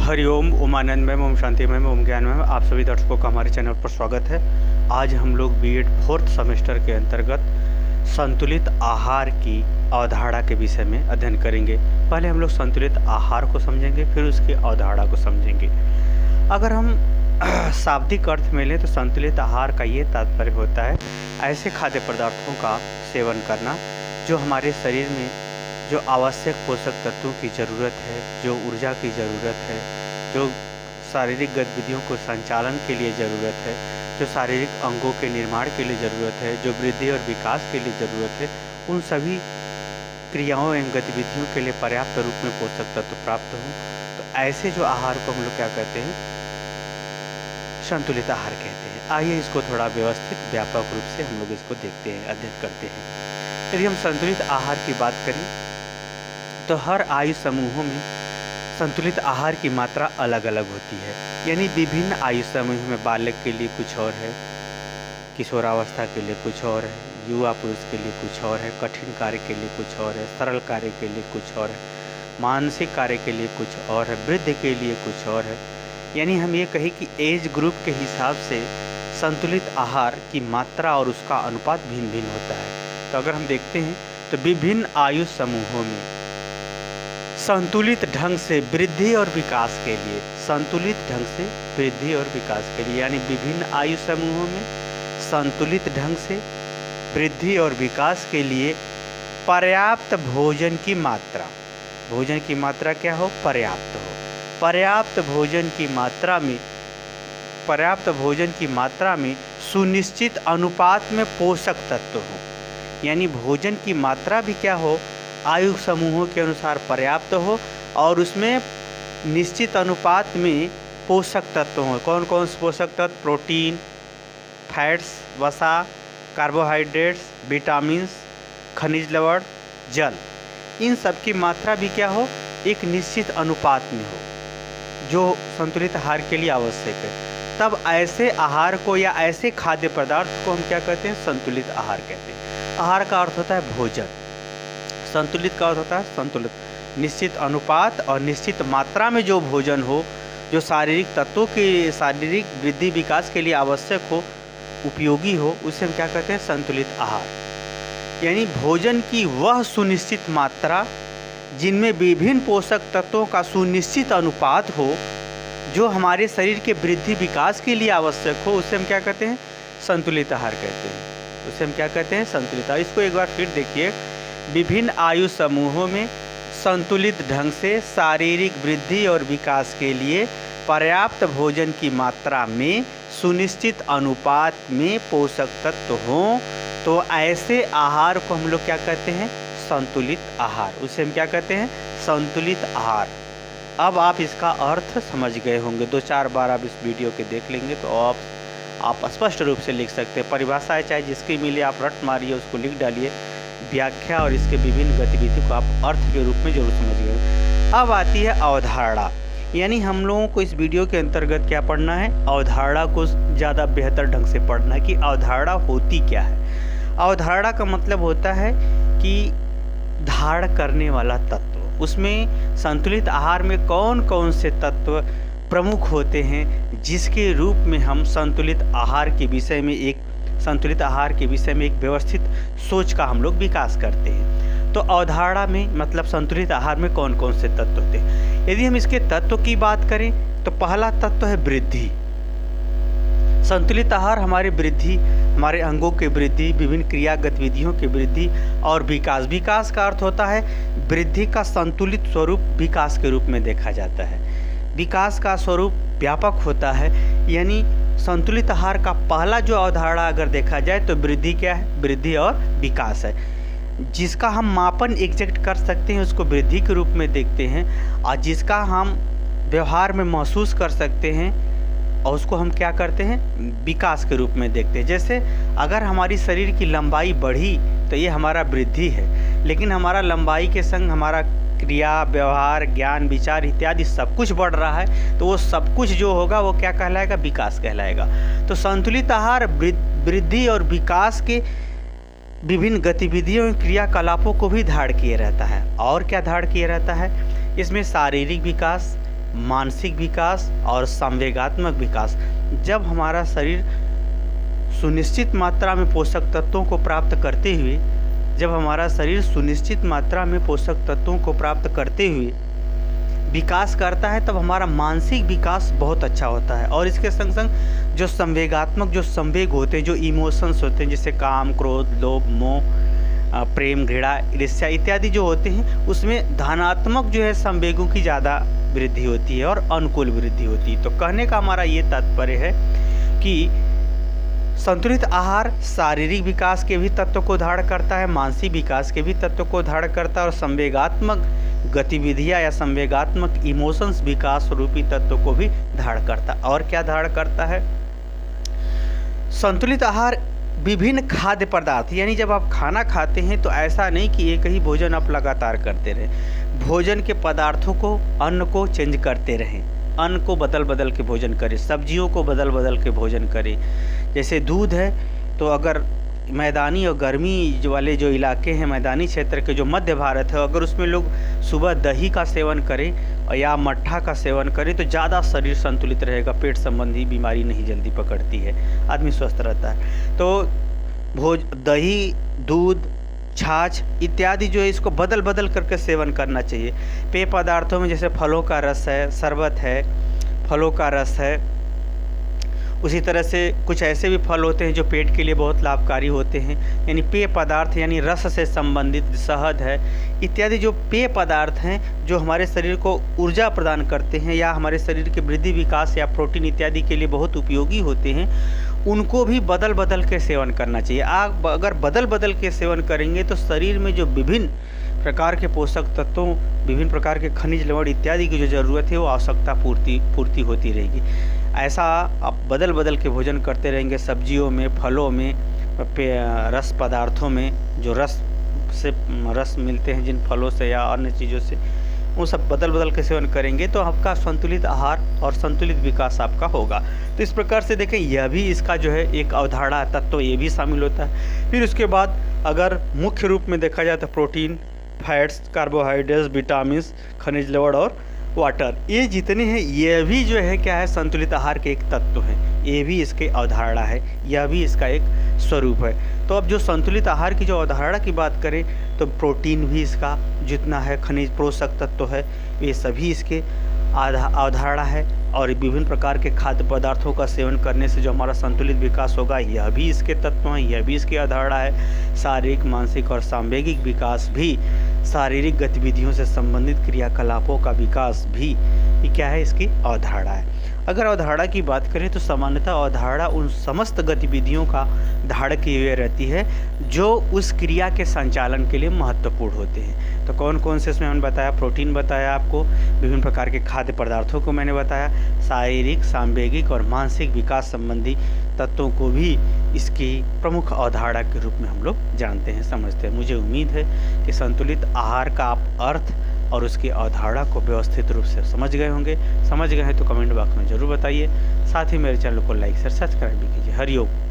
हरिओम, उमानंदमय, ओम शांतिमय, ओम ज्ञानमय। आप सभी दर्शकों का हमारे चैनल पर स्वागत है। आज हम लोग बीएड 4th सेमेस्टर के अंतर्गत संतुलित आहार की अवधारणा के विषय में अध्ययन करेंगे। पहले हम लोग संतुलित आहार को समझेंगे, फिर उसकी अवधारणा को समझेंगे। अगर हम शाब्दिक अर्थ में लें तो संतुलित आहार का ये तात्पर्य होता है ऐसे खाद्य पदार्थों का सेवन करना जो हमारे शरीर में जो आवश्यक पोषक तत्वों की ज़रूरत है, जो ऊर्जा की ज़रूरत है, जो शारीरिक गतिविधियों को संचालन के लिए ज़रूरत है, जो शारीरिक अंगों के निर्माण के लिए ज़रूरत है, जो वृद्धि और विकास के लिए ज़रूरत है, उन सभी क्रियाओं एवं गतिविधियों के लिए पर्याप्त रूप में पोषक तत्व प्राप्त हों। तो ऐसे जो आहार को हम लोग क्या कहते हैं, संतुलित आहार कहते हैं। आइए इसको थोड़ा व्यवस्थित व्यापक रूप से हम लोग इसको देखते हैं, अध्ययन करते हैं। यदि हम संतुलित आहार की बात करें तो हर आयु समूहों में संतुलित आहार की मात्रा अलग अलग होती है। यानी विभिन्न आयु समूह में बालक के लिए कुछ और है, किशोरावस्था के लिए कुछ और है, युवा पुरुष के लिए कुछ और है, कठिन कार्य के लिए कुछ और है, सरल कार्य के लिए कुछ और है, मानसिक कार्य के लिए कुछ और है, वृद्ध के लिए कुछ और है। यानी हम ये कहें कि एज ग्रुप के हिसाब से संतुलित आहार की मात्रा और उसका अनुपात भिन्न भिन्न होता है। तो अगर हम देखते हैं तो विभिन्न आयु समूहों में संतुलित ढंग से वृद्धि और विकास के लिए, संतुलित ढंग से वृद्धि और विकास के लिए, यानी विभिन्न आयु समूहों में संतुलित ढंग से वृद्धि और विकास के लिए पर्याप्त भोजन की मात्रा, भोजन की मात्रा क्या हो, पर्याप्त हो। पर्याप्त भोजन की मात्रा में, पर्याप्त भोजन की मात्रा में सुनिश्चित अनुपात में पोषक तत्व हो। यानी भोजन की मात्रा भी क्या हो, आयु समूहों के अनुसार पर्याप्त हो और उसमें निश्चित अनुपात में पोषक तत्व हों। कौन कौन से पोषक तत्व? प्रोटीन, फैट्स, वसा, कार्बोहाइड्रेट्स, विटामिन्स, खनिज लवण, जल, इन सब की मात्रा भी क्या हो, एक निश्चित अनुपात में हो जो संतुलित आहार के लिए आवश्यक है। तब ऐसे आहार को या ऐसे खाद्य पदार्थ को हम क्या कहते हैं, संतुलित आहार कहते हैं। आहार का अर्थ होता है भोजन, संतुलित का अर्थ होता है संतुलित, निश्चित अनुपात और निश्चित मात्रा में जो भोजन हो, जो शारीरिक तत्वों के शारीरिक वृद्धि विकास के लिए आवश्यक हो, उपयोगी हो, उसे हम क्या कहते हैं, संतुलित आहार। यानी भोजन की वह सुनिश्चित मात्रा जिनमें विभिन्न पोषक तत्वों का सुनिश्चित अनुपात हो जो हमारे शरीर के वृद्धि विकास के लिए आवश्यक हो, उसे हम क्या कहते हैं, संतुलित आहार कहते हैं। उसे हम क्या कहते हैं, संतुलित आहार। इसको एक बार फिर देखिए, विभिन्न आयु समूहों में संतुलित ढंग से शारीरिक वृद्धि और विकास के लिए पर्याप्त भोजन की मात्रा में सुनिश्चित अनुपात में पोषक तत्व हों, तो ऐसे आहार को हम लोग क्या कहते हैं, संतुलित आहार। उसे हम क्या कहते हैं, संतुलित आहार। अब आप इसका अर्थ समझ गए होंगे, 2-4 बार आप इस वीडियो के देख लेंगे तो आप स्पष्ट रूप से लिख सकते हैं। परिभाषा है चाहे जिसकी मिले आप रट मारिए, उसको लिख डालिए, व्याख्या और इसके विभिन्न गतिविधियों को आप अर्थ के रूप में जरूर समझ गए। अब आती है अवधारणा। यानी हम लोगों को इस वीडियो के अंतर्गत क्या पढ़ना है, अवधारणा को ज़्यादा बेहतर ढंग से पढ़ना है कि अवधारणा होती क्या है। अवधारणा का मतलब होता है कि धारण करने वाला तत्व। उसमें संतुलित आहार में कौन कौन से तत्व प्रमुख होते हैं जिसके रूप में हम संतुलित आहार के विषय में एक व्यवस्थित सोच का हम लोग विकास करते हैं। तो अवधारणा में मतलब संतुलित आहार में कौन कौन से तत्व होते हैं। यदि हम इसके तत्व की बात करें तो पहला तत्व है वृद्धि। संतुलित आहार हमारी वृद्धि, हमारे अंगों की वृद्धि, विभिन्न क्रिया गतिविधियों की वृद्धि और विकास। विकास का अर्थ होता है वृद्धि का संतुलित स्वरूप विकास के रूप में देखा जाता है। विकास का स्वरूप व्यापक होता है। यानी संतुलित आहार का पहला जो अवधारणा अगर देखा जाए तो वृद्धि क्या है, वृद्धि और विकास है। जिसका हम मापन एग्जैक्ट कर सकते हैं उसको वृद्धि के रूप में देखते हैं, और जिसका हम व्यवहार में महसूस कर सकते हैं और उसको हम क्या करते हैं, विकास के रूप में देखते हैं। जैसे अगर हमारी शरीर की लंबाई बढ़ी तो ये हमारा वृद्धि है, लेकिन हमारा लंबाई के संग हमारा क्रिया, व्यवहार, ज्ञान, विचार इत्यादि सब कुछ बढ़ रहा है, तो वो सब कुछ जो होगा वो क्या कहलाएगा, विकास कहलाएगा। तो संतुलित आहार वृद्धि और विकास के विभिन्न गतिविधियों क्रियाकलापों को भी धारण किए रहता है। और क्या धारण किए रहता है, इसमें शारीरिक विकास, मानसिक विकास और संवेगात्मक विकास। जब हमारा शरीर सुनिश्चित मात्रा में पोषक तत्वों को प्राप्त करते हुए विकास करता है, तब हमारा मानसिक विकास बहुत अच्छा होता है। और इसके संग संग जो संवेगात्मक जो संवेग होते हैं, जो इमोशंस होते हैं, जैसे काम, क्रोध, लोभ, मोह, प्रेम, घृणा, ईर्ष्या इत्यादि जो होते हैं, उसमें धनात्मक जो है संवेगों की ज़्यादा वृद्धि होती है और अनुकूल वृद्धि होती है। तो कहने का हमारा ये तात्पर्य है कि संतुलित आहार शारीरिक विकास के भी तत्व को धारण करता है, मानसिक विकास के भी तत्व को धारण करता है और संवेगात्मक गतिविधियाँ या संवेगात्मक इमोशंस विकास रूपी तत्व को भी धारण करता है। और क्या धारण करता है? संतुलित आहार विभिन्न खाद्य पदार्थ, यानी जब आप खाना खाते हैं तो ऐसा नहीं कि एक ही भोजन आप लगातार करते रहें। भोजन के पदार्थों को, अन्न को चेंज करते रहें, अन्न को बदल बदल के भोजन करें, सब्जियों को बदल बदल के भोजन करें। जैसे दूध है, तो अगर मैदानी और गर्मी वाले जो इलाके हैं, मैदानी क्षेत्र के जो मध्य भारत है, अगर उसमें लोग सुबह दही का सेवन करें या मट्ठा का सेवन करें तो ज़्यादा शरीर संतुलित रहेगा, पेट संबंधी बीमारी नहीं जल्दी पकड़ती है, आदमी स्वस्थ रहता है। तो दही, दूध, छाछ इत्यादि जो है इसको बदल बदल करके सेवन करना चाहिए। पेय पदार्थों में जैसे फलों का रस है, शरबत है, फलों का रस है, उसी तरह से कुछ ऐसे भी फल होते हैं जो पेट के लिए बहुत लाभकारी होते हैं। यानी पेय पदार्थ यानी रस से संबंधित शहद है इत्यादि जो पेय पदार्थ हैं जो हमारे शरीर को ऊर्जा प्रदान करते हैं या हमारे शरीर के वृद्धि विकास या प्रोटीन इत्यादि के लिए बहुत उपयोगी होते हैं, उनको भी बदल बदल के सेवन करना चाहिए। आप अगर बदल बदल के सेवन करेंगे तो शरीर में जो विभिन्न प्रकार के पोषक तत्वों, विभिन्न प्रकार के खनिज, लवण इत्यादि की जो ज़रूरत है वो आवश्यकता पूर्ति होती रहेगी। ऐसा आप बदल बदल के भोजन करते रहेंगे, सब्जियों में, फलों में, रस पदार्थों में, जो रस मिलते हैं जिन फलों से या अन्य चीज़ों से, वो सब बदल बदल के सेवन करेंगे तो आपका संतुलित आहार और संतुलित विकास आपका होगा। तो इस प्रकार से देखें, यह भी इसका जो है एक अवधारणा तत्व ये भी शामिल होता है। फिर उसके बाद अगर मुख्य रूप में देखा जाए तो प्रोटीन, फैट्स, कार्बोहाइड्रेट्स, विटामिन, खनिज लवण और वाटर, ये जितने हैं ये भी जो है क्या है, संतुलित आहार के एक तत्व हैं। ये भी इसके अवधारणा है, यह भी इसका एक स्वरूप है। तो अब जो संतुलित आहार की जो अवधारणा की बात करें तो प्रोटीन भी इसका जितना है, खनिज पोषक तत्व है, ये सभी इसके अवधारणा है। और विभिन्न प्रकार के खाद्य पदार्थों का सेवन करने से जो हमारा संतुलित विकास होगा, यह भी इसके तत्व हैं, यह भी इसकी अवधारणा है। शारीरिक, मानसिक और सांवेगिक विकास भी, शारीरिक गतिविधियों से संबंधित क्रियाकलापों का विकास भी, ये क्या है, इसकी अवधारणा है। अगर अवधारणा की बात करें तो सामान्यतः अवधारणा उन समस्त गतिविधियों का धारण किए हुए रहती है जो उस क्रिया के संचालन के लिए महत्वपूर्ण होते हैं। तो कौन कौन से इसमें हमने बताया? प्रोटीन बताया आपको, विभिन्न प्रकार के खाद्य पदार्थों को मैंने बताया, शारीरिक, सांवेगिक और मानसिक विकास संबंधी तत्वों को भी इसकी प्रमुख अवधारणा के रूप में हम लोग जानते हैं, समझते हैं। मुझे उम्मीद है कि संतुलित आहार का आप अर्थ और उसकी अवधारणा को व्यवस्थित रूप से समझ गए होंगे। समझ गए हैं तो कमेंट बॉक्स में ज़रूर बताइए। साथ ही मेरे चैनल को लाइक, शेयर, सब्सक्राइब भी कीजिए। हरिओम।